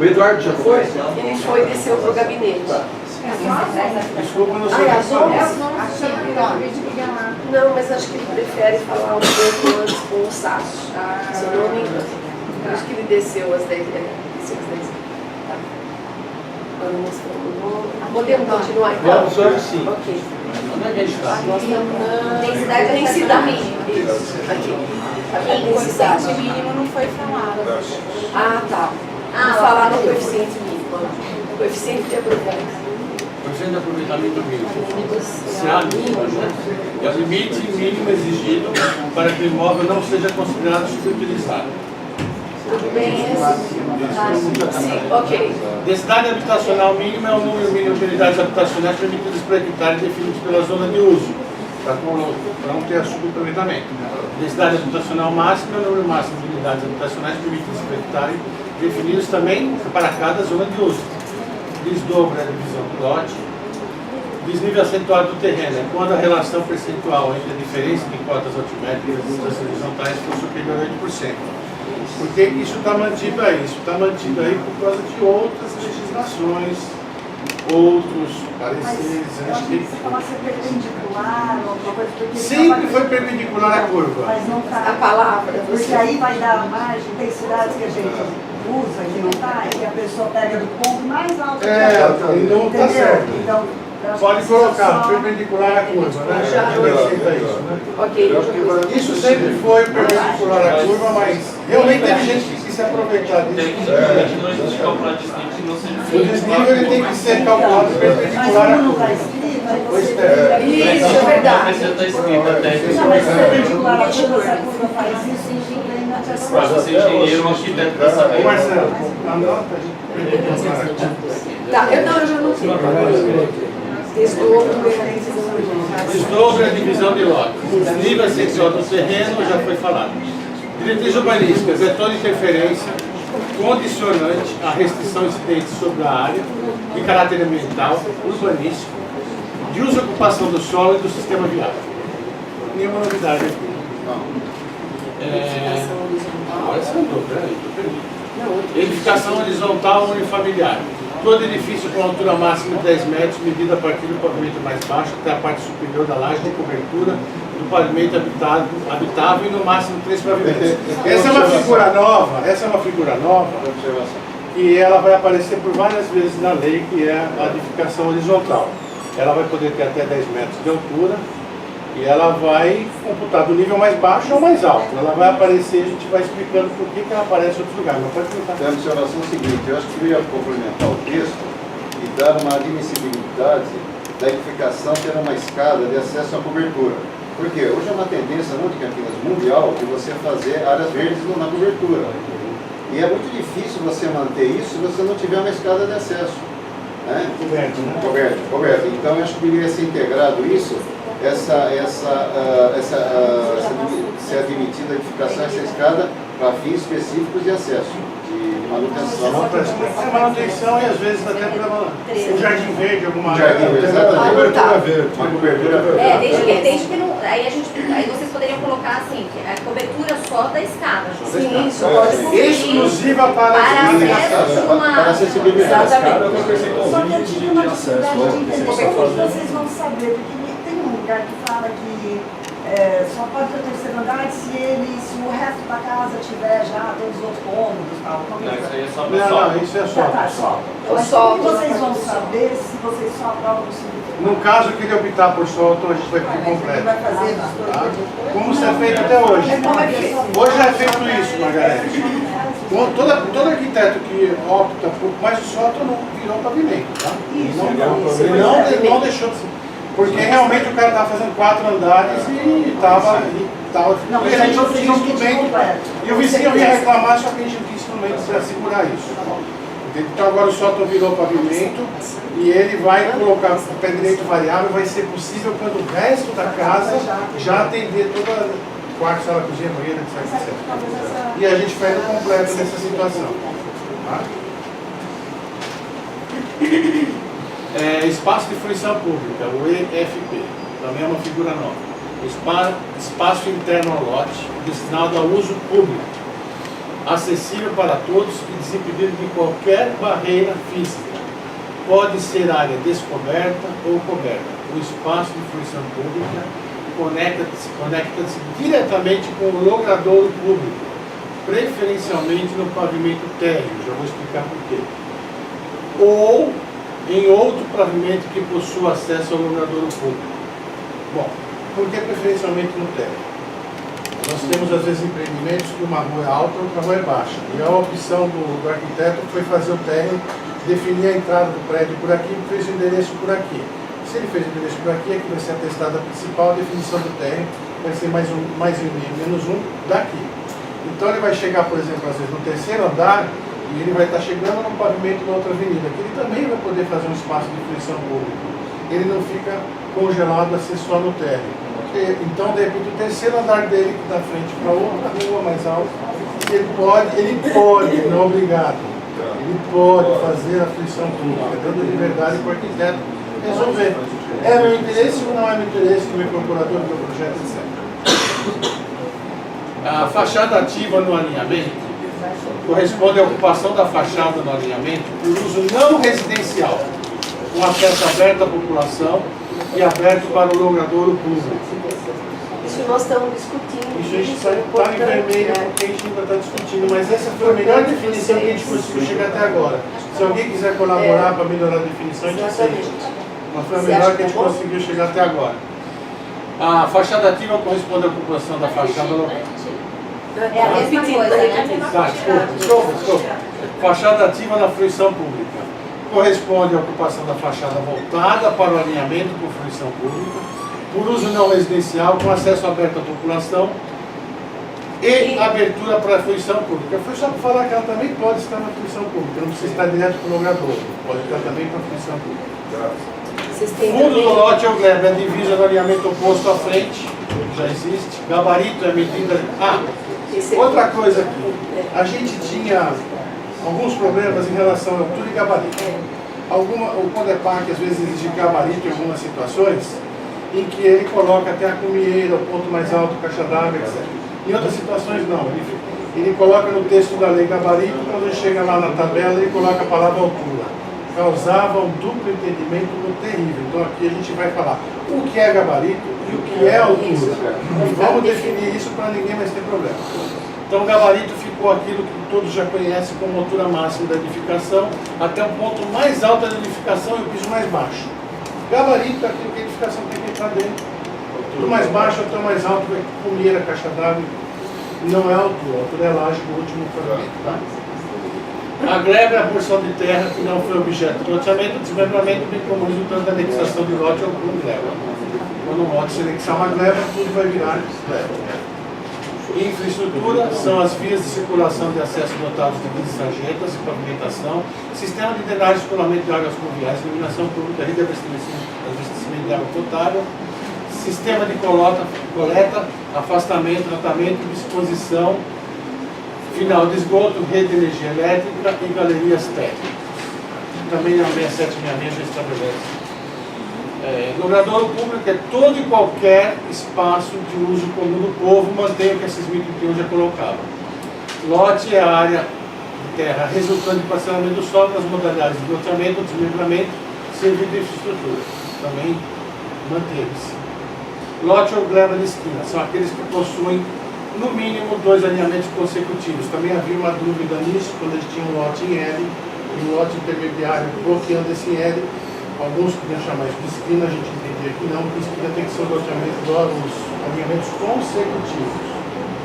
O Eduardo já foi? Ele foi e desceu para o gabinete. Desculpa, não sei. Não, mas acho que ele prefere falar um pouco antes com o Sácio. Se eu não me engano. Acho que ele desceu às 10. Tá. Podemos continuar então? Vamos, sim. Ok. Onde é que a gente está? Nós estamos na Densidade densidade. mínima. Isso, aqui. A O densidade. coeficiente mínimo não foi falado. Ah, tá. Vamos falar no coeficiente mínimo. Coeficiente de aproveitamento. Coeficiente de aproveitamento mínimo. Se há mínimo, é o limite mínimo exigido para que o imóvel não seja considerado subutilizado. Tudo bem, Sim, ok. Densidade habitacional mínima é o número mínimo de unidades habitacionais permitidas por hectare definidos pela zona de uso, para não ter subaproveitamento. Densidade habitacional máxima é o número máximo de unidades habitacionais permitidas por hectare definidos também para cada zona de uso. Desdobra a divisão do lote. Desnível acentuado do terreno é quando a relação percentual entre a diferença de cotas altimétricas e as distâncias horizontais for superior a 8%. Por que isso está mantido aí? Isso está mantido aí por causa de outras legislações, outros pareceres. Acho que você fala ser perpendicular ou alguma coisa. Porque Sempre foi perpendicular à curva. Mas não A está. palavra. Porque aí vai dar margem, tem cidades que a gente usa que não está, e que a pessoa pega do ponto mais alto que E não está certo. Então, eu acho Pode que colocar só- perpendicular à curva, né? Já. Aceita isso, né? Ok. Isso sempre foi perpendicular à curva, mas realmente teve gente que quis se aproveitar disso. Tecnicamente não existe cálculo distinto que não seja O desnível ele tem que ser calculado Mas perpendicular à como não está curva. escrito, aí Pois você... é. Isso, é verdade. Mas já está escrito até. Não, mas perpendicular à curva, se a curva faz isso, aí não adianta Para você engenheiro, um arquiteto para Ô saber. Marcelo, anota perpendicular à curva. Tá, eu já não sei. Desdobre a divisão de lote. Nível sexual do terreno já foi falado. Diretriz urbanística, vetor de interferência, condicionante à restrição incidente sobre a área, de caráter ambiental, urbanístico, de uso e ocupação do solo e do sistema viário. Nenhuma novidade aqui. Agora você andou, peraí, estou perdido. Edificação horizontal unifamiliar. Todo edifício com altura máxima de 10 metros, medida a partir do pavimento mais baixo até a parte superior da laje de cobertura do pavimento habitável e no máximo 3 pavimentos. Essa é uma figura nova, e ela vai aparecer por várias vezes na lei, que é a edificação horizontal. Ela vai poder ter até 10 metros de altura, e ela vai computar do nível mais baixo ao mais alto. Ela vai aparecer, a gente vai explicando por que ela aparece em outros lugares. Mas pode perguntar. Tem a observação seguinte: eu acho que eu ia complementar o texto e dar uma admissibilidade da edificação ter uma escada de acesso à cobertura. Porque hoje é uma tendência não de Campinas mundial de você fazer áreas verdes na cobertura. E é muito difícil você manter isso se você não tiver uma escada de acesso. Né? Coberto, né? Coberto. Então eu acho que deveria ser integrado isso. Ser admitida a edificação essa escada para fins específicos de acesso, de manutenção. Manutenção e às vezes até para um jardim verde, alguma área. Jardim verde, exatamente. Cobertura verde. Uma cobertura verde. Desde que não. Aí vocês poderiam colocar assim, que a cobertura só da escada. Sim, isso pode ser. Exclusiva para acesso Para acessibilidade. Exatamente. Só que eu tive uma dificuldade de entender como vocês vão saber, porque tem um lugar que fala que só pode ter o terceiro andar se o resto da casa tiver já todos os outros cômodos e tal. Não, isso aí é só Não, isso é só. Mas como vocês vão saber se vocês só aprovam o segundo? No caso que ele optar por sótão, a gente vai pedir completo. Vai fazer Tá? Como isso é feito até hoje. Hoje é feito isso, Margarete. Todo arquiteto que opta por mais o sótão não virou pavimento, tá? Não deixou de ser. Porque realmente o cara estava fazendo 4 andares e estava. Não, Porque a gente não tinha instrumento. completo. E o vizinho ia reclamar, só que a gente não tinha instrumento para segurar isso. Então agora o sótão virou pavimento e ele vai colocar o pé direito variável. Vai ser possível quando o resto da casa já atender toda quarto, sala, cozinha, banheiro, etc. E a gente pega o completo nessa situação. Tá? Espaço de fruição pública, o EFP, também é uma figura nova. Espaço interno ao lote, destinado ao uso público. acessível para todos e desimpedido de qualquer barreira física. Pode ser área descoberta ou coberta. O espaço de fruição pública conecta-se diretamente com o logradouro público, preferencialmente no pavimento térreo, já vou explicar por quê. Ou em outro pavimento que possua acesso ao logradouro público. Bom, por que preferencialmente no térreo? Nós temos às vezes empreendimentos que uma rua é alta e outra rua é baixa. E a opção do arquiteto foi fazer o térreo, definir a entrada do prédio por aqui e fez o endereço por aqui. Se ele fez o endereço por aqui, aqui vai ser atestada principal, a definição do térreo vai ser mais um e menos um daqui. Então ele vai chegar, por exemplo, às vezes no terceiro andar e ele vai estar chegando num pavimento da outra avenida, que ele também vai poder fazer um espaço de fruição pública. Ele não fica congelado a ser só no térreo. Então, de repente, o terceiro andar dele que dá frente para outra rua mais alta, ele pode, não é obrigado, ele pode fazer a fruição pública, dando liberdade para o arquiteto resolver. É meu interesse ou não é meu interesse do meu procurador, do meu projeto, etc. A fachada ativa no alinhamento corresponde à ocupação da fachada no alinhamento por uso não residencial, com acesso aberto à população e aberto para o logradouro público. Isso nós estamos discutindo. Isso a gente está em vermelho porque a gente ainda está discutindo, mas essa foi a melhor definição que a gente conseguiu chegar até agora. Se alguém quiser colaborar para melhorar a definição, a gente aceita. Mas foi a melhor que a gente conseguiu chegar até agora. A fachada ativa corresponde à ocupação da fachada local. É a mesma coisa, né? Tá, desculpa. Fachada ativa na fruição pública. Corresponde à ocupação da fachada voltada para o alinhamento com fruição pública, por uso não residencial, com acesso aberto à população e abertura para a fruição pública. Foi só para falar que ela também pode estar na fruição pública, não precisa estar direto para o logrador, pode estar também para a fruição pública. Fundo do lote é o gleba, é a divisa do alinhamento oposto à frente, já existe. Gabarito é a medida. Outra coisa aqui, a gente tinha alguns problemas em relação à altura e gabarito. O Codepac às vezes exige gabarito em algumas situações, em que ele coloca até a cumieira, o ponto mais alto, caixa d'água, etc. Em outras situações não, ele coloca no texto da lei gabarito, quando ele chega lá na tabela ele coloca a palavra altura. Causava um duplo entendimento terrível. Então aqui a gente vai falar o que é gabarito e o que é altura. E vamos definir isso para ninguém mais ter problema. Então o gabarito ficou aquilo que todos já conhecem como altura máxima da edificação, até o ponto mais alto da edificação e o piso mais baixo. Gabarito é aquilo que a edificação tem que entrar dentro. Do mais baixo até o mais alto, cumieira, caixa d'água, não é altura. A altura é laje do último fragmento. Tá? A gleba é a porção de terra que não foi objeto de loteamento, desmembramento bem comum resultante da anexação de lote ou algum gleba. Quando um lote se anexar uma gleba, tudo vai virar gleba. Infraestrutura são as vias de circulação de acesso dotados de vias sarjetas e pavimentação, sistema de drenagem e escoamento de águas pluviais, iluminação pública, rede de abastecimento de água potável, sistema de coleta, afastamento, tratamento, disposição, final de esgoto, rede de energia elétrica e galerias técnicas. Também a 6766 já estabelece. Logradouro público é todo e qualquer espaço de uso comum do povo, mantém o que a 6.031 já colocava. Lote é a área de terra resultante de parcelamento do solo nas modalidades de loteamento, desmembramento, serviço de infraestrutura. Também manteve-se. Lote ou gleba de esquina são aqueles que possuem no mínimo 2 alinhamentos consecutivos. Também havia uma dúvida nisso, quando eles tinham um lote em L e um lote intermediário bloqueando esse L. Alguns queriam chamar isso de esquina, a gente entendia que não, que esquina tem que ser os alinhamentos consecutivos.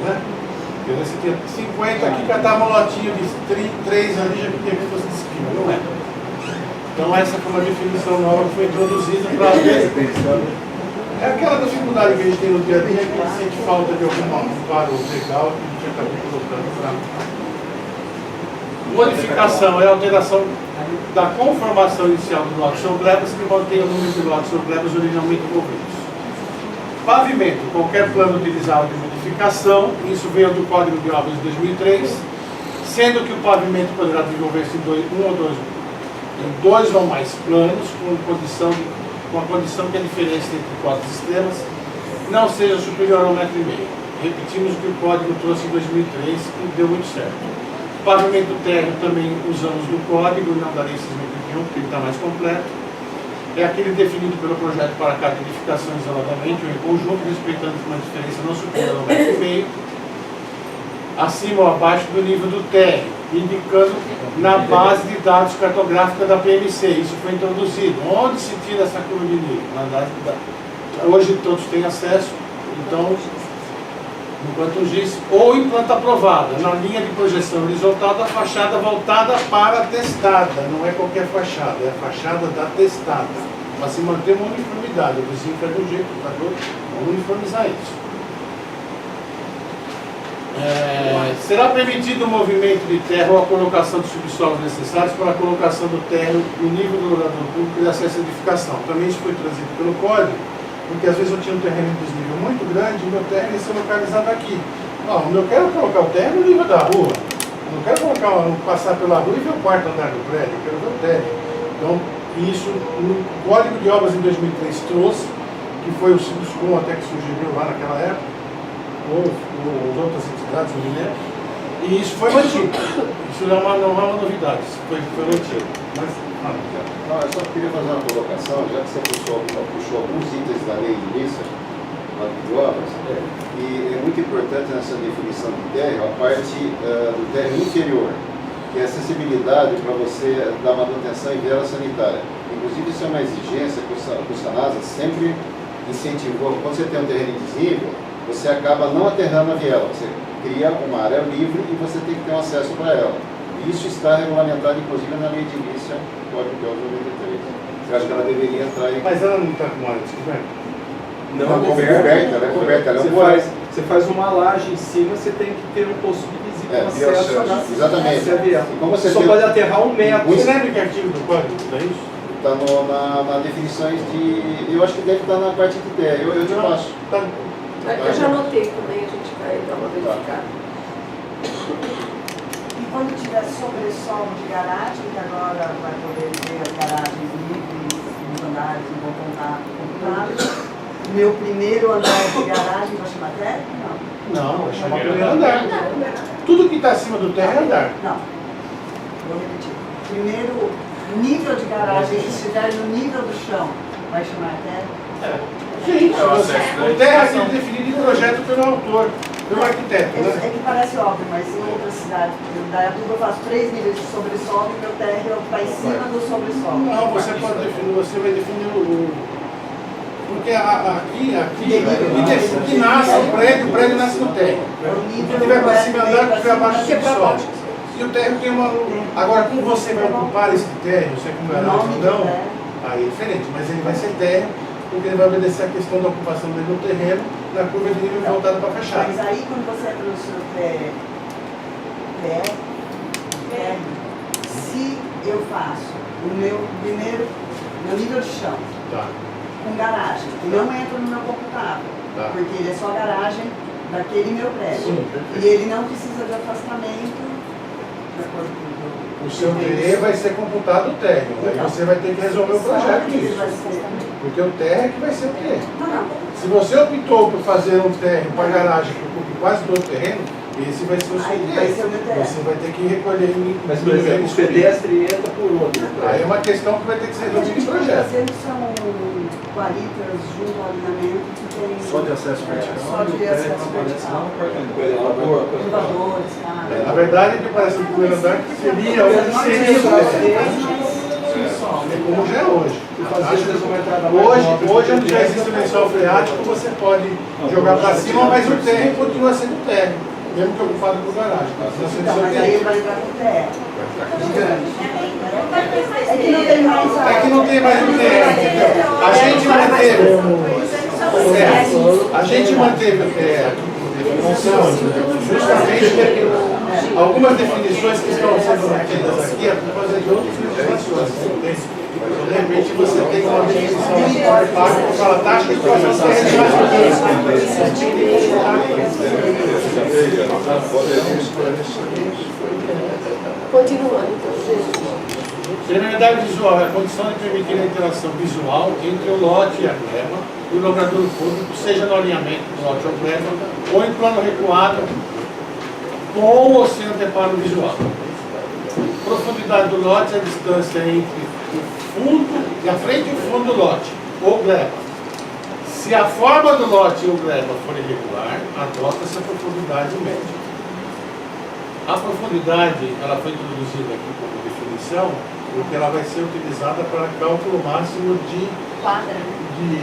Né? Porque você tinha 50 aqui, catava um lotinho de 3 ali, já queria que fosse de esquina, não é? Então essa foi uma definição nova que foi introduzida para ver. É aquela dificuldade que a gente tem no dia a dia, que a gente sente falta de algum amparo legal que a gente acabou colocando para. Modificação é a alteração da conformação inicial do lote ou glebas que mantém o número de lotes ou glebas originalmente envolvidos. Pavimento, qualquer plano utilizado de modificação, isso veio do Código de Obras de 2003, sendo que o pavimento poderá desenvolver-se em dois ou mais planos, com a condição que a diferença entre cotas extremas não seja superior a 1,5 m. repetimos o que o código trouxe em 2003 e deu muito certo. Pavimento térreo também usamos no código, não darei esses 2021 porque ele está mais completo. É aquele definido pelo projeto para cada edificação isoladamente, ou em conjunto, respeitando uma diferença não superior ao 1,5 m, acima ou abaixo do nível do térreo, indicando na base de dados cartográfica da PMC. Isso foi introduzido. Onde se tira essa curva de nível? Na base de dados. Hoje todos têm acesso, então, enquanto GIS, ou em planta aprovada, na linha de projeção horizontal da fachada voltada para a testada. Não é qualquer fachada, é a fachada da testada. Mas se manter uma uniformidade, o vizinho faz de um jeito, o outro, vamos uniformizar isso. Será permitido o movimento de terra ou a colocação de subsolos necessários para a colocação do térreo no nível do elevador público de acesso à edificação. Também isso foi trazido pelo código, porque às vezes eu tinha um terreno em desnível muito grande e o meu térreo ia ser localizado aqui. Não, eu quero colocar o térreo no nível da rua. Eu não quero passar pela rua e ver o quarto andar do prédio, eu quero ver o térreo. Então, isso no Código de Obras em 2003 trouxe, que foi o Sibuscom até que sugeriu lá naquela época, ou outras entidades, não me lembro, e isso foi mantido. Isso não é uma novidade, isso foi mantido. Mas, não, eu só queria fazer uma colocação, já que você puxou alguns itens da lei de início, de obras, e é muito importante nessa definição de térreo a parte do térreo inferior, que é a acessibilidade para você dar manutenção em viela sanitária. Inclusive, isso é uma exigência que o Sanasa sempre incentivou. Quando você tem um terreno invisível, você acaba não aterrando a viela, você cria uma área livre e você tem que ter um acesso para ela. Isso está regulamentado, inclusive, na lei de início, Código de Obras 93. Você acha que ela deveria entrar aí? mas ela não está com área descoberta? Não, Ela é coberta, ela é um buraco. Você faz uma laje em cima, você tem que ter um posto de visível acesso. Exatamente. E como você você só tem- pode aterrar 1 metro. Você lembra que artigo do código não é isso? Está na definições de... Eu acho que deve estar na parte de térreo, eu te Não, passo. tá, Eu já anotei também, a gente vai dar uma verificada. E quando tiver sobressalvo de garagem, que agora vai poder ter as garagens livres, os andares não vão contar computados, meu primeiro andar de garagem vai chamar térreo? não, vai chamar primeiro andar. Tudo que está acima do térreo é andar. Não. Vou repetir. Primeiro nível de garagem, se estiver no nível do chão, vai chamar térreo? Sim, É o acesso da o térreo é edificação. aquele definido em projeto pelo autor, pelo arquiteto, né? É que parece óbvio, mas em outras cidades, por exemplo, da época eu faço 3 níveis de sobressolo e meu térreo está em cima do sobressolo. Não, você pode definir, você vai definir o... Porque aqui nasce o prédio nasce no térreo. O que tiver para cima andar, o que tiver abaixo do solo. E o térreo tem uma... Agora, como você vai ocupar esse térreo, se é como era ou não, aí é diferente, mas ele vai ser térreo, porque ele vai obedecer a questão da ocupação dele no terreno, na curva de nível voltada para a fachada. Mas aí quando você é professor térreo, se eu faço o meu primeiro, meu nível de chão, Tá. com garagem, não entra no meu computável, Tá. porque ele é só garagem daquele meu prédio. Sim, perfeito. E ele não precisa de afastamento, de acordo com O seu TE vai ser computado o térreo, aí você vai ter que resolver o projeto Ele disso. vai ser... Porque o térreo é que vai ser o TE. Não. Se você optou por fazer um térreo para garagem que ocupe quase todo o terreno, esse vai ser o seu Aí vai ser o meu TE. térreo. Você vai ter que recolher em Mas, por exemplo, o pedestre entra por outro. Aí é uma questão que vai ter que ser A resolvida gente em pode projeto. fazer são guaritas junto ao alinhamento que tem... Só de acesso vertical. Só de acesso vertical. Elevadores, tá? Na verdade, me parece que o primeiro andar seria o que seria o térreo. Como já é hoje. Hoje, onde já existe o lençol freático, você pode jogar para cima, mas o térreo continua sendo térreo, mesmo que ocupado por garagem. Continua sendo Então, seu mas aí ele térreo. vai entrar com terra. Gigante. É que não tem mais a... É que não tem mais o térreo, entendeu? A gente manteve o térreo justamente porque algumas definições que estão sendo mantidas aqui é por causa de outras legislações. De repente você tem uma definição de impacto que fala taxa de situação Continuando, então, gente. Preliminaridade visual é a condição de permitir a interação visual entre o lote e a gleba e o logrador público, seja no alinhamento do lote ou gleba, ou em plano recuado, com ou sem anteparo visual. Profundidade do lote é a distância entre o fundo e a frente e o fundo do lote, ou gleba. Se a forma do lote ou gleba for irregular, adota-se a profundidade média. A profundidade, ela foi introduzida aqui como definição, porque ela vai ser utilizada para cálculo máximo de Quadra. de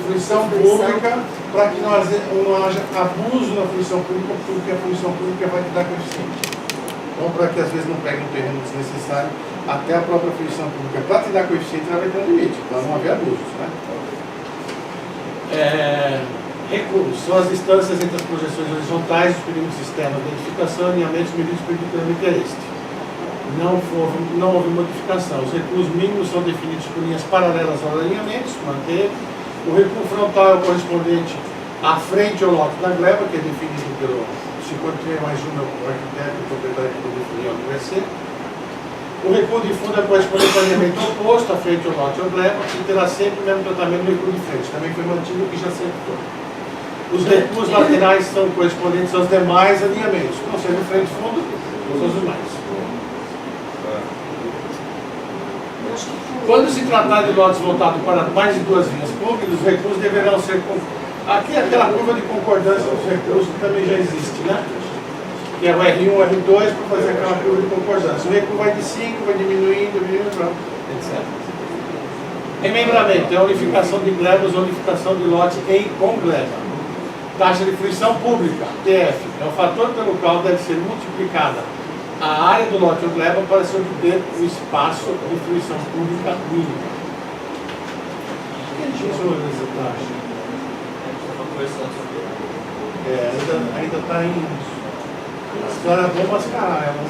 fruição pública, para que não haja abuso na fruição pública, porque a fruição pública vai te dar coeficiente. Então, para que às vezes não pegue um terreno desnecessário, até a própria fruição pública, para te dar coeficiente, ela vai ter um limite, para não haver abusos. Né? Recursos são as distâncias entre as projeções horizontais, os perímetros externos de edificação, alinhamentos medidos por dinâmica este. Não houve modificação. Os recuos mínimos são definidos por linhas paralelas aos alinhamentos, manteve. O recuo frontal é o correspondente à frente ao lote da gleba, que é definido pelo 53 mais 1 é o arquiteto e proprietário que definiu a USC. O recuo de fundo é correspondente ao alinhamento oposto à frente ao lote ou gleba, e terá sempre o mesmo tratamento do recuo de frente. Também foi mantido o que já se acertou. Os recuos laterais são correspondentes aos demais alinhamentos, não sendo frente e fundo, são os demais. Quando se tratar de lotes voltados para mais de duas linhas públicas, os recuos deverão ser... Aqui é aquela curva de concordância dos recuos que também já existe, né? Que é o R1, o R2, para fazer aquela curva de concordância. O recuo vai de 5, vai diminuindo, etc. Remembramento é a unificação de glebas ou unificação de lote em com gleba. Taxa de fruição pública, TF, é o fator pelo qual deve ser multiplicada a área do lote ou gleba para se obter o espaço de fruição pública mínima. O que a gente usa essa taxa? Ainda está em... Agora vamos mascarar ela.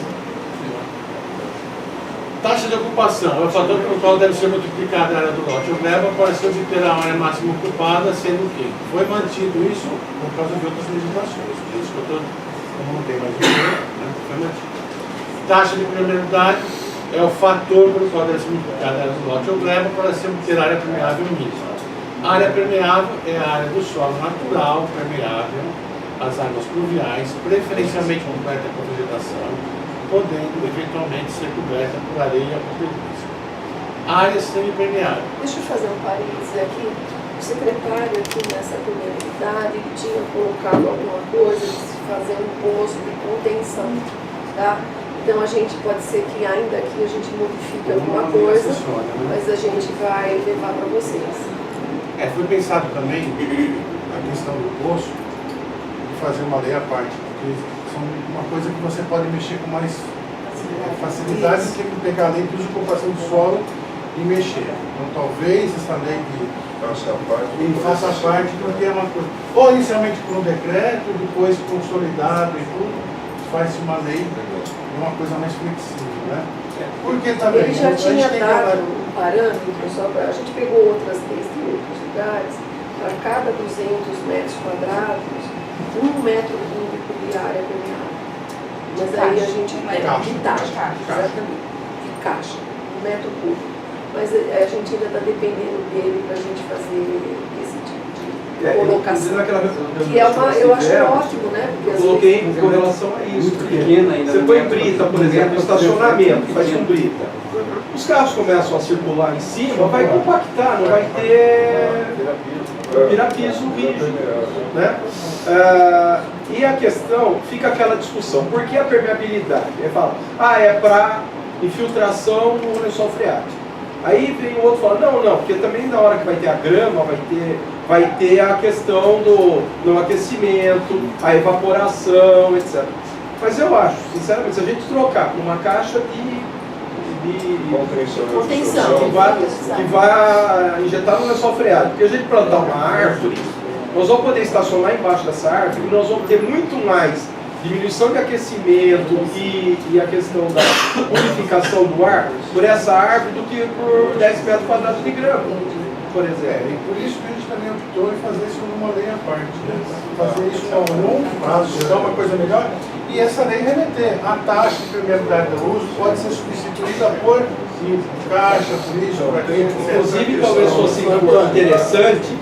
Taxa de ocupação é o fator pelo qual deve ser multiplicada a área do lote ou gleba para se obter a área máxima ocupada, sendo que foi mantido isso por causa de outras legislações. Por isso que eu estou, como não tem mais dinheiro, né, foi mantido. Taxa de permeabilidade é o fator pelo qual deve ser multiplicada a área do lote ou gleba para se obter a área permeável mínima. A área permeável é a área do solo natural, permeável às águas pluviais, preferencialmente coberta com vegetação, podendo eventualmente ser coberta por areia ou pedregulho. Área semipermeável. Deixa eu fazer um parênteses aqui. O secretário aqui nessa comunidade tinha colocado alguma coisa de se fazer um posto de contenção, tá? Então a gente pode ser que ainda aqui a gente modifique alguma coisa, mas a gente vai levar para vocês. Foi pensado também a questão do poço de fazer uma lei à parte, porque são uma coisa que você pode mexer com mais facilidade do que pegar a lei de uso e ocupação do solo e mexer. Então talvez essa lei faça parte, porque é uma coisa, ou inicialmente por um decreto, depois consolidado e tudo, faz-se uma lei, uma coisa mais flexível, né? Porque também ele já tinha dado um parâmetro, só a gente pegou outras leis de outros lugares, para cada 200 metros quadrados, 1 metro cúbico de área permeável. Mas aí a gente de taxa, exatamente, de caixa, 1 metro cúbico. Mas a gente ainda está dependendo dele para a gente fazer esse tipo de colocação. Que é uma, eu acho ótimo, né? Porque eu coloquei com relação a isso, porque você põe brita, por exemplo, estacionamento, faz um brita. Os carros começam a circular em cima, vai compactar, não vai ter virar piso rígido, né? E a questão, fica aquela discussão, por que a permeabilidade? Ele fala, é para infiltração no lençol freático. Aí vem o outro e fala, não, porque também na hora que vai ter a grama, vai ter a questão do aquecimento, a evaporação, etc. Mas eu acho, sinceramente, se a gente trocar por uma caixa de contenção que vai injetar no lençol freático, porque a gente plantar uma árvore, nós vamos poder estacionar embaixo dessa árvore e nós vamos ter muito mais diminuição de aquecimento e a questão da purificação do ar por essa árvore do que por 10 metros quadrados de grama, por exemplo. E por isso que a gente também optou em fazer isso numa lei à parte, né? Fazer isso a longo prazo, dar uma coisa melhor. E e essa lei remeter. A taxa de permeabilidade do uso pode ser substituída por caixa, polícia, por aquilo, Inclusive, talvez fosse interessante,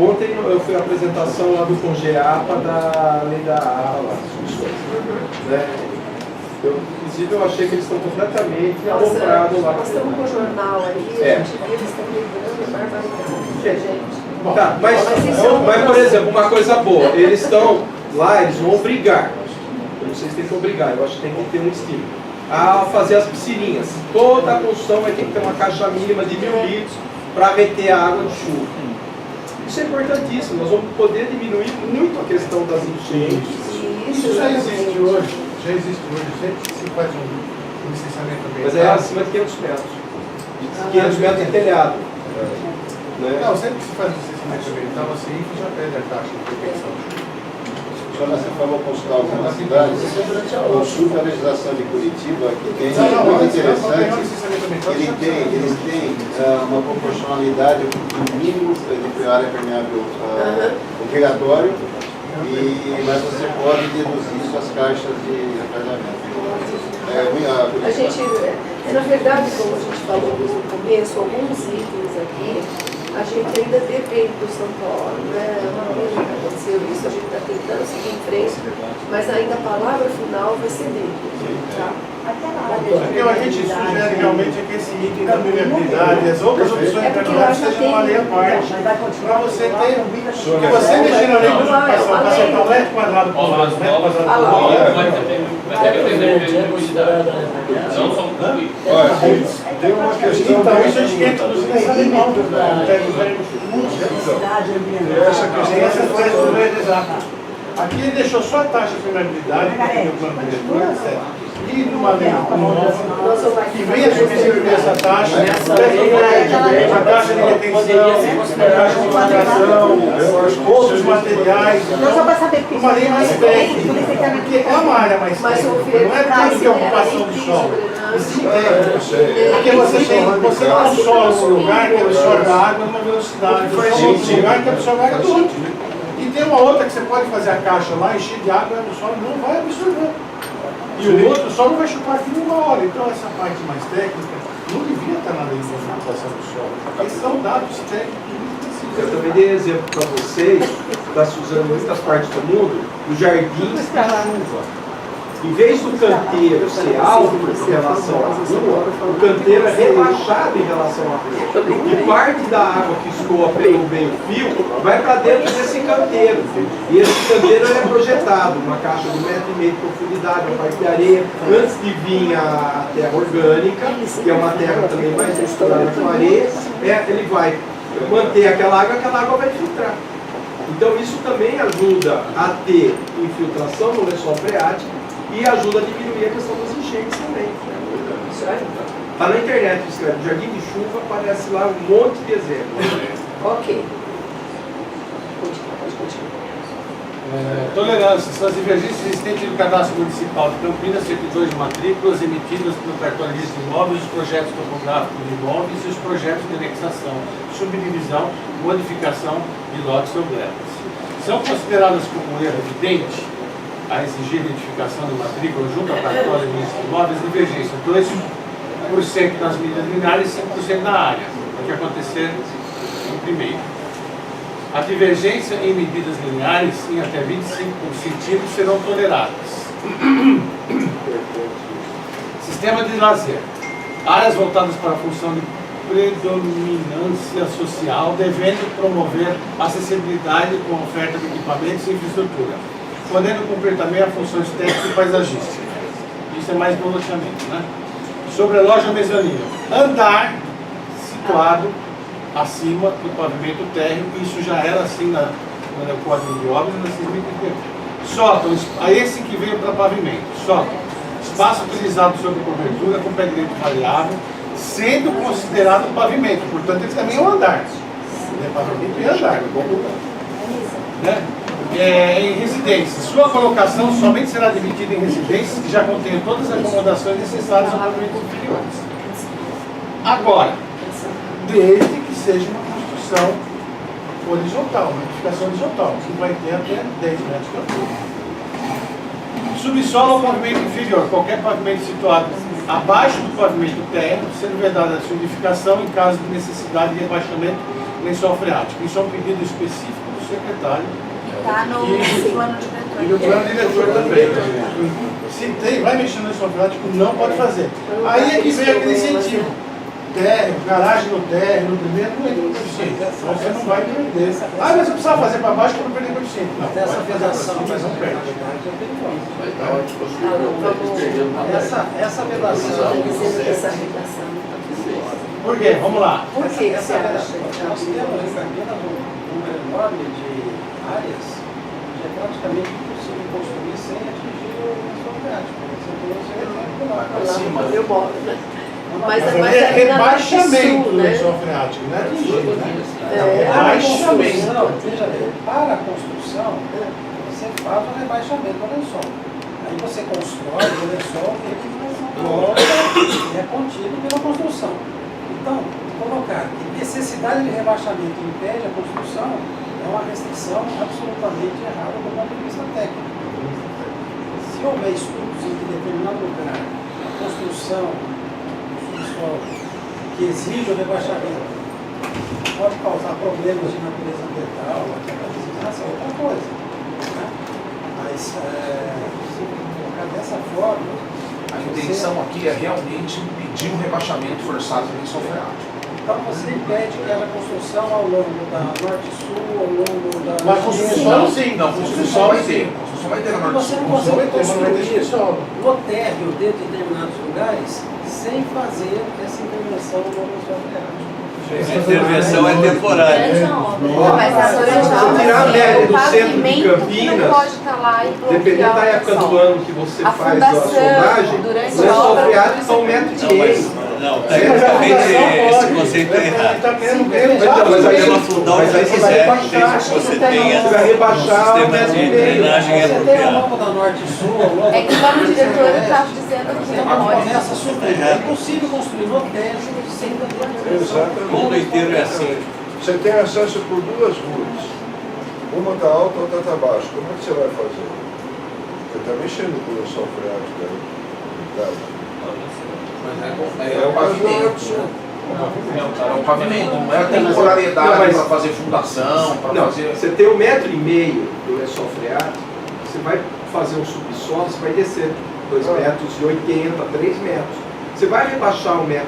ontem eu fui à apresentação lá do CONGEAPA da lei da APA lá, né? Inclusive, eu achei que eles estão completamente aloprados lá. Nós estamos com o jornal aí, a gente vê, eles estão ligando, barbaridade, gente. Tá, mas, por exemplo, uma coisa boa, eles estão lá, eles vão obrigar, eu não sei se tem que obrigar, eu acho que tem que ter um estímulo, a fazer as piscininhas. Toda a construção vai ter que ter uma caixa mínima de 1000 litros para reter a água de chuva. Isso é importantíssimo, nós vamos poder diminuir muito a questão das enchentes. Isso já existe hoje. Sempre que se faz um licenciamento ambiental. Mas é acima de 500 metros. 500 metros de telhado. Né? Não, sempre que se faz um licenciamento ambiental, a CIF já pede a taxa de proteção. Só você falou consultar algumas cidades. Consulta a legislação de Curitiba, que tem muito interessante. Eles têm uma proporcionalidade do mínimo de área permeável obrigatório, mas você pode deduzir suas caixas de recarregamento. A gente, na verdade, como a gente falou no começo, alguns itens aqui, a gente ainda depende do São Paulo, né? Uma coisa que aconteceu isso, a gente está tentando seguir em frente, mas ainda a palavra final vai ser dele. Tá? O que a gente sugere realmente é que esse item da permeabilidade e as outras opções de permeabilidade sejam uma lei à parte, para você ter, porque você mexer na lei de ocupação, para acertar um metro quadrado por metro quadrado por hora, vai depender de permeabilidade. Não só Tem uma questão. então isso a gente entra nos licenciamentos. Essa coisa do meio exato. Aqui ele deixou só a taxa de permeabilidade, que tem o plano diretor, etc. E numa lei nova, que venha substituir essa taxa, a taxa de retenção, a taxa de infiltração, outros materiais, uma lei mais técnica, porque é uma área mais técnica, não é tudo que é ocupação do solo. Porque você não absorve um lugar que absorve a água numa velocidade, você tem outro lugar que absorve a água do outro. E tem uma outra que você pode fazer a caixa lá, encher de água, o solo não vai absorver. E o outro só não vai chupar aqui numa hora. Então essa parte mais técnica não devia estar na lei de ocupação do solo. Esses são dados técnicos. Eu também dei exemplo para vocês, está se usando em muitas partes do mundo, os jardins de chuva. Em vez do canteiro ser alto em relação à rua, o canteiro é relaxado em relação à rua. E parte da água que escoa pelo meio-fio vai para dentro desse canteiro. E esse canteiro é projetado, uma caixa de 1,5 metro de profundidade, uma parte de areia. Antes de vir a terra orgânica, que é uma terra também mais misturada com areia, ele vai manter aquela água vai filtrar. Então isso também ajuda a ter infiltração no lençol freático e ajuda a diminuir a questão das enchentes também. Está na internet, escreve jardim de chuva, aparece lá um monte de exemplos. Ok. Tolerância. São as divergências existentes no cadastro municipal de Campinas, certidões de matrículas emitidas no cartório de imóveis, os projetos topográficos de imóveis e os projetos de anexação, subdivisão, modificação de lotes ou greves. São consideradas como erro evidente a exigir identificação de matrícula junto ao cartório de imóveis, divergência 2% nas medidas lineares e 5% na área, o que acontecer no primeiro. A divergência em medidas lineares em até 25 centímetros serão toleradas. Sistema de lazer. Áreas voltadas para a função de predominância social, devendo promover acessibilidade com oferta de equipamentos e infraestrutura, podendo cumprir também a função estética e paisagística. Isso é mais do loteamento, né? Sobre a loja mezanino. Andar situado acima do pavimento térreo, isso já era assim no Código de Obras, na 6.031. Sótão, esse que veio para pavimento. Sótão, espaço utilizado sob cobertura com pé direito variável, sendo considerado pavimento, portanto ele também é um andar. É pavimento e andar. Né? Em residências, sua colocação somente será admitida em residências que já contenham todas as acomodações necessárias ao pavimento inferiores. Agora, desde que seja uma construção horizontal, uma edificação horizontal, que vai ter até 10 metros de altura. Subsolo ou pavimento inferior, qualquer pavimento situado abaixo do pavimento térreo, sendo vedada a solidificação em caso de necessidade de rebaixamento lençol freático. Isso é um pedido específico do secretário. Está no plano diretor. E no plano diretor também. Se tem, vai mexer no lençol freático, não pode fazer. Aí é que vem aquele incentivo. Térreo, garagem no térreo, no primeiro, não entra no coeficiente. Você não vai perder. Ah, mas eu precisava fazer para baixo para não perder coeficiente. Não, Essa pode fazer vedação, assim, mas não perde. Essa vedação. Essa redação. Por quê? Vamos lá. Por que você acha? Nós temos em Campinas um número enorme de áreas que é praticamente impossível construir sem atingir o lençol freático. Você tem esse exemplo lá. Lá, eu moro, né? Mas é rebaixamento do né? lençol freático, não é atingir, né? Rebaixamento. Veja bem, para a construção, você faz o rebaixamento do lençol. Aí você constrói o lençol e é contido pela construção. Então, colocar que necessidade de rebaixamento impede a construção é uma restrição absolutamente errada do ponto de vista técnico. Se houver estudos em que determinado lugar a construção que exige o rebaixamento pode causar problemas de natureza ambiental, essa é outra coisa. Né? Mas se colocar dessa forma, a intenção aqui é realmente impedir um rebaixamento forçado do lençol freático. Então você impede que haja construção ao longo da Norte-Sul, ao longo da... Mas construção sim. Não, construção vai ter. Construção vai ter na Norte Você Sul. não consegue construir construção. no térreo de determinados lugares sem fazer essa intervenção no lençol freático. A intervenção é temporária. Durante a obra. Mas a durante a Se obra, tirar a média o do centro de pavimento Campinas, não pode estar lá e bloquear dependendo da o época lençol. do ano que você A faz a fundação, sondagem, durante o a lençol obra, freático está 1,5 metro. Não, tecnicamente esse conceito é errado. Mas aí Pela fundão mas aí que você vai quiser, rebaixar, desde que você tenha você vai rebaixar um o metro sistema e de meio. drenagem Você tem ao apropriado. longo da Norte e Sul, ao longo É que o plano diretor estava dizendo que Você não pode. começa a subir. É impossível construir no térreo sem intervenção. O mundo inteiro é assim. Você tem acesso por duas ruas. Uma está alta, outra está baixa. Como é que você vai fazer? Você está mexendo com o lençol freático aí. É o pavimento. É o pavimento, não é a temporariedade para fazer fundação, para Não, fazer... você tem 1,5 metro do lençol freático, você vai fazer um subsolo, você vai descer 2,80 metros, 3 metros. Você vai rebaixar 1,5 metro.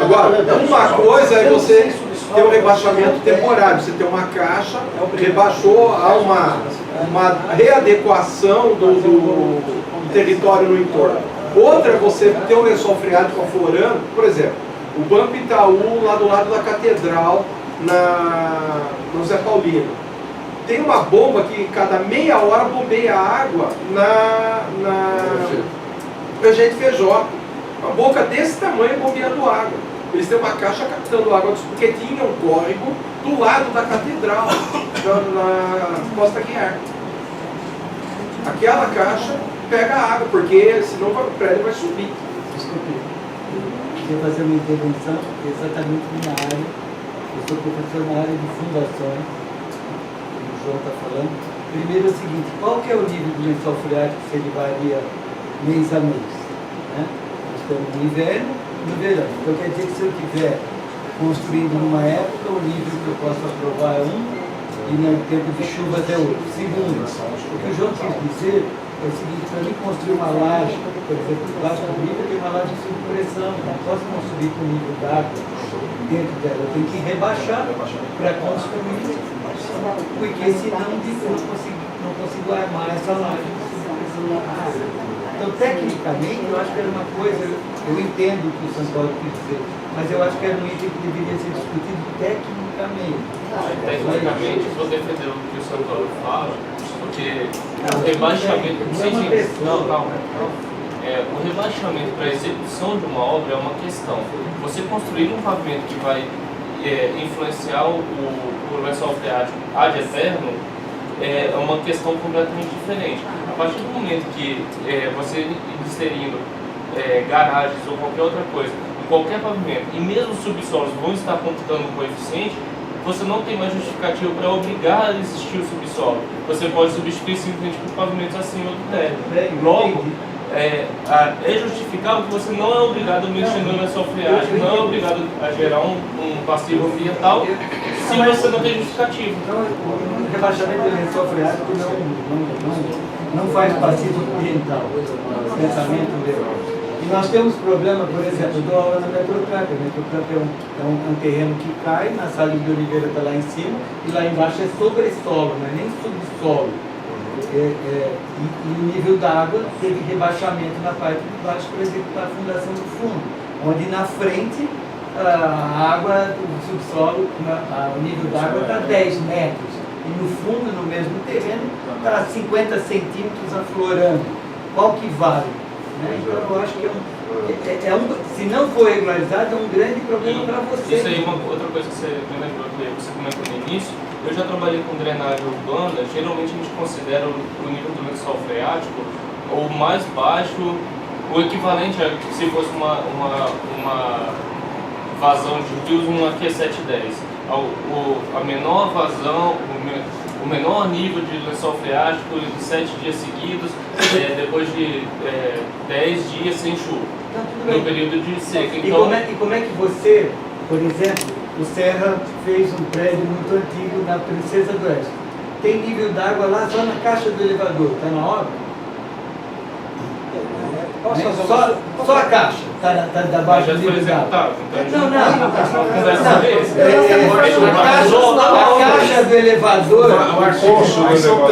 Agora, uma coisa é você ter um rebaixamento temporário. Você tem uma caixa, rebaixou a uma readequação do território no entorno. Outra é você ter um lençol freático aflorando, por exemplo, o Banco Itaú lá do lado da Catedral, no Zé Paulino. Tem uma bomba que cada meia hora bombeia água na Regente Feijó. Uma boca desse tamanho bombeando água. Eles têm uma caixa captando água, porque tinha um córrego do lado da Catedral, na Costa Guiar. Aquela caixa pega água, porque senão o prédio vai subir. Desculpe, eu queria fazer uma intervenção exatamente na minha área. Eu sou professor na área de fundações, como o João está falando. Primeiro é o seguinte, qual que é o nível do lençol freático se ele varia mês a mês? Né? Nós estamos no inverno e no verão. Então quer dizer que se eu estiver construindo numa época, o nível que eu posso aprovar é um, e no tempo de chuvas é outro. Segundo, o que o João quis dizer é o seguinte, para mim construir uma laje, por exemplo, debaixo do nível, tem uma laje sob pressão, não posso construir com o nível d'água dentro dela, eu tenho que rebaixar para construir, porque senão não consigo armar essa laje sob pressão. Então, tecnicamente, eu acho que era uma coisa, eu entendo o que o Santoro quis dizer, mas eu acho que era um item que deveria ser discutido tecnicamente. Tecnicamente, vou defender o que o Santoro fala, porque o rebaixamento... o rebaixamento para a execução de uma obra é uma questão. Você construir um pavimento que vai influenciar o lençol freático ad eterno é uma questão completamente diferente. A partir do momento que você inserindo garagens ou qualquer outra coisa, em qualquer pavimento, e mesmo os subsolos vão estar computando o coeficiente, você não tem mais justificativo para obrigar a existir o subsolo. Você pode substituir simplesmente por pavimentos acima do térreo. Logo, é justificável que você não é obrigado a mexer no lençol freático, não é obrigado a gerar um passivo ambiental se você não tem justificativo. Então, o rebaixamento do lençol freático não faz passivo ambiental, pensamento legal. E nós temos problema, por exemplo, do aula na Metrocamp. A Metrocamp é um terreno que cai, na Salles de Oliveira está lá em cima, e lá embaixo é sobressolo, não é nem subsolo. E o nível d'água teve rebaixamento na parte de baixo para executar a fundação do fundo, onde na frente a água do subsolo, o nível d'água está 10 metros, e no fundo, no mesmo terreno, está 50 centímetros aflorando. Qual que vale? Então eu acho que se não for regularizado, é um grande problema para você. Isso aí, outra coisa que você me lembrou, que você comentou no início, eu já trabalhei com drenagem urbana. Geralmente a gente considera o nível do lençol freático o mais baixo, o equivalente a se fosse uma vazão de rios, uma Q710. A menor vazão, o menor nível de lençol freático em 7 dias seguidos, depois de 10 dias sem chuva, no período de seca. Então, e como é que você, por exemplo, o Serra fez um prédio muito antigo na Princesa do Oeste. Tem nível d'água lá só na caixa do elevador, está na obra? Só a caixa está abaixo do nível d'água. A caixa do elevador. O arcoço do elevador.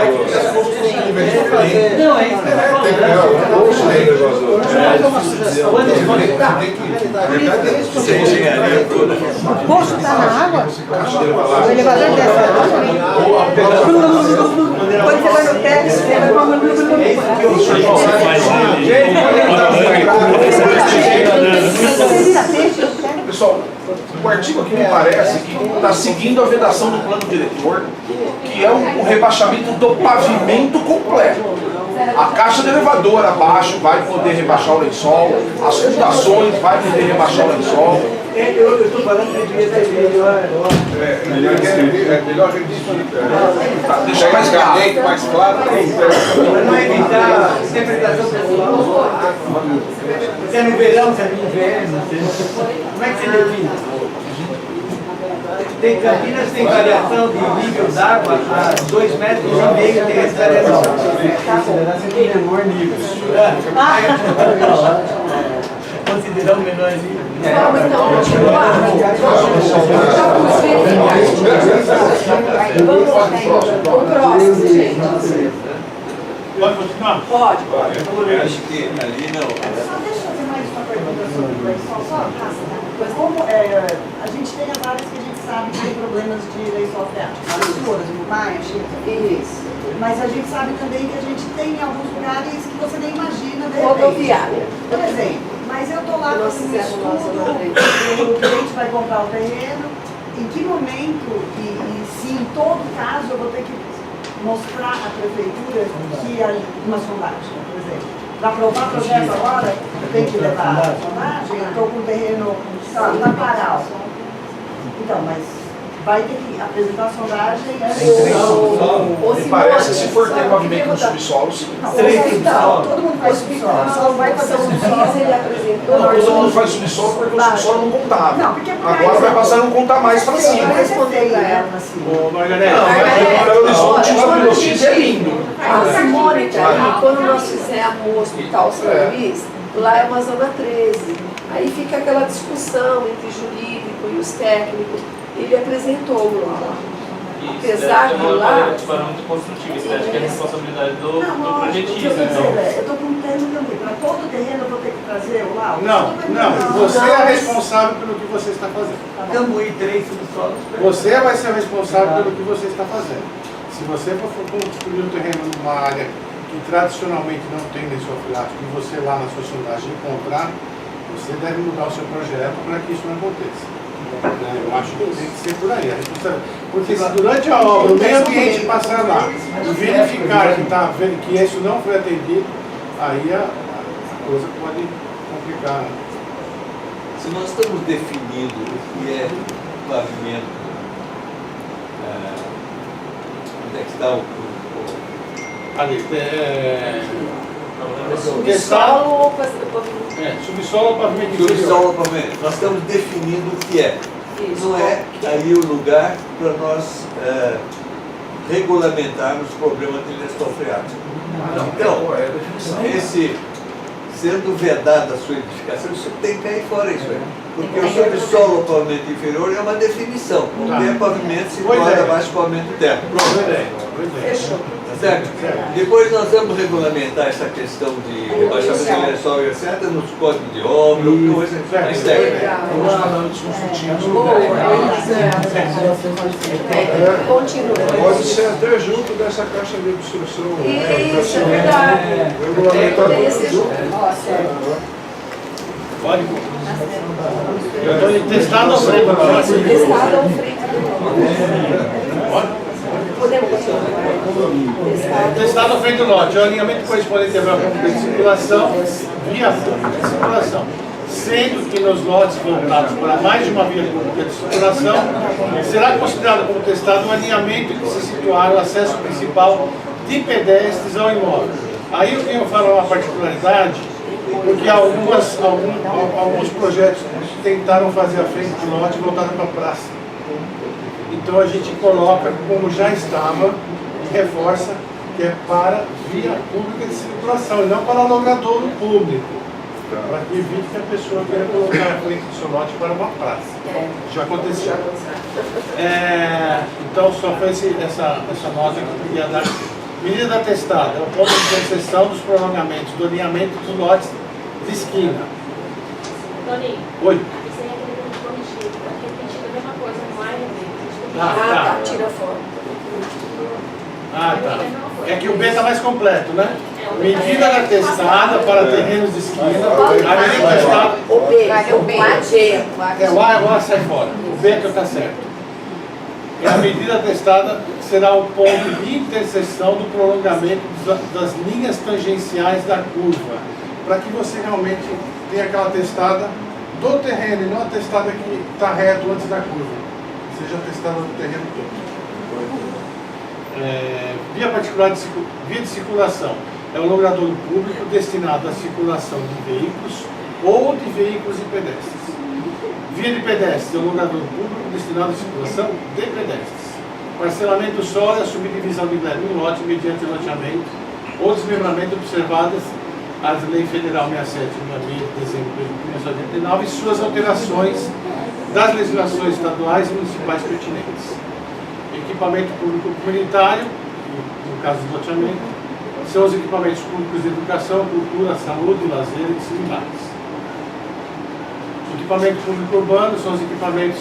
Não, é isso que O poço está na água? O elevador desce na água? Quando você vai no teto, você vai com Pessoal, o artigo aqui me parece que está seguindo a vedação do plano diretor, que é o rebaixamento do pavimento completo. A caixa do elevador abaixo vai poder rebaixar o lençol, as fundações vai poder rebaixar o lençol. Eu estou falando que devia ser melhor. Melhor que Deixar mais claro. mais claro. Para não evitar interpretação pessoal. Se é no verão, se é no inverno. Como é que você define? Tem Campinas, tem variação de nível d'água a 2,5 metros, tem essa variação. Tem menor nível. Considerar o menor nível. Vamos então continuar. O próximo, gente. Pode continuar? Pode. Eu acho que ali não. Só deixa eu fazer mais uma pergunta sobre o lençol, só rápida. Como a gente tem as áreas que a gente sabe que tem problemas de lençol freático, Açores, Maia, Chile. Isso. Mas a gente sabe também que a gente tem alguns lugares que você nem imagina de repente. Rodoviária. Por exemplo, mas eu estou lá Nós com um fizemos nossa estudo, o cliente vai comprar o terreno, em que momento, e se em todo caso eu vou ter que mostrar à prefeitura que uma sondagem, por exemplo. Para aprovar projeto agora, eu tenho que levar a sondagem, eu estou com o terreno na Paral. Então, mas vai ter que apresentar a sondagem. Me parece, se for ter pavimento no subsolo, sim. Todo mundo faz subsolo, só vai fazer subsolo. Ele apresentou. Não, todo mundo faz subsolo porque o subsolo não contava. Não, porque Agora vai passar a não contar mais para cima. Vai responder para ela assim. Ô, Margarete. Não, mas Belo Horizonte, o Belo Horizonte é lindo. A Simone, quando nós fizemos o Hospital São Luís, lá é uma zona 13. Aí fica aquela discussão entre o jurídico e os técnicos. Ele apresentou lá. Apesar de lá. Para muito construtivo, estética é a responsabilidade do Não, projetista. eu estou com um terreno também. Para todo terreno eu vou ter que trazer o laudo? Não. Você é responsável pelo que você está fazendo. Cambuí 3 subsolos. Você vai ser responsável pelo que você está fazendo. Se você for construir um terreno numa área que tradicionalmente não tem lençol freático e você lá na sua sondagem encontrar, você deve mudar o seu projeto para que isso não aconteça. Eu acho que tem que ser por aí. Porque se durante a obra o meio ambiente passar lá e verificar que isso não foi atendido, aí a coisa pode complicar. Se nós estamos definindo o que é pavimento onde é que está o Ali, Subsolo ou pavimento? subsolo ou pavimento inferior? subsolo ao pavimento? Nós estamos definindo o que é. Isso. Não é aí o lugar para nós regulamentarmos o problema de lençol freático. Então, esse, sendo vedada a sua edificação, isso tem que cair fora isso aí. Porque o subsolo ao pavimento inferior é uma definição. Qualquer pavimento situado abaixo do pavimento terra. Fechou. Certo? Depois nós vamos regulamentar essa questão de rebaixamento de lençol e etc. nos códigos de obra, coisa mais técnica. Vamos falando dos consultivos. Continua. Pode ser até junto dessa caixa de obstrução. Isso, é verdade. Pode. Eu estou testado ao freio do lote. Testado ao freio do lote. Podemos continuar. Testado ao freio do lote. O alinhamento correspondente à pública de circulação, via pública de circulação. Sendo que nos lotes voltados para mais de uma via pública de circulação, será considerado como testado o alinhamento em que se situar o acesso principal de pedestres ao imóvel. Aí eu tenho que falar uma particularidade, porque alguns projetos tentaram fazer a frente do lote voltada para a praça. Então a gente coloca como já estava e reforça que é para via pública de circulação e não para logradouro público. Para que evite que a pessoa queira colocar a frente do seu lote para uma praça. Já aconteceu. Então só foi essa nota que eu queria dar. Medida atestada, é o ponto de interseção dos prolongamentos do alinhamento dos lotes de esquina. Tony, Oi. isso aí é aquele que eu corrigi, porque repetindo a mesma coisa, não é? Tá, tira foto. Tá. É que o B está mais completo, né? Medida atestada para terrenos de esquina. A medida atestada. O B. O A sai fora. O B que está certo. E a medida atestada será o ponto de interseção do prolongamento das linhas tangenciais da curva, para que você realmente tenha aquela testada do terreno e não a testada que está reto antes da curva. Seja testada do terreno todo. Via particular via de circulação é um logradouro público destinado à circulação de veículos ou de veículos e pedestres. Via de pedestres é um logradouro público destinado à circulação de pedestres. Parcelamento solo é a subdivisão de um lote mediante loteamento ou desmembramento observadas as Lei Federal 67 de dezembro de 1989 e suas alterações das legislações estaduais e municipais pertinentes. Equipamento público comunitário, no caso do loteamento, são os equipamentos públicos de educação, cultura, saúde, lazer e similares. Equipamento público urbano são os equipamentos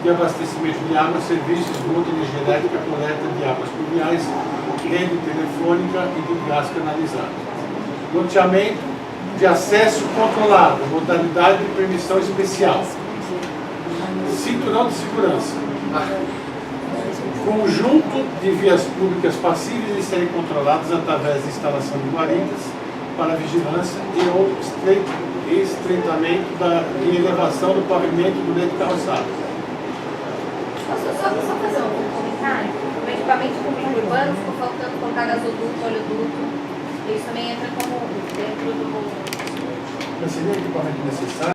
de abastecimento de água, serviços, esgoto, energia elétrica, coleta de águas pluviais, rede telefônica e de gás canalizado. Loteamento de acesso controlado, modalidade de permissão especial. Cinturão de segurança. Conjunto de vias públicas passíveis de serem controladas através da instalação de guaridas para vigilância e ou estreitamento e elevação do pavimento do leito calçado. Só fazer um comentário. O equipamento público urbano ficou faltando colocar gasoduto, oleoduto. Isso também entra como dentro do... Mas seria equipamento necessário?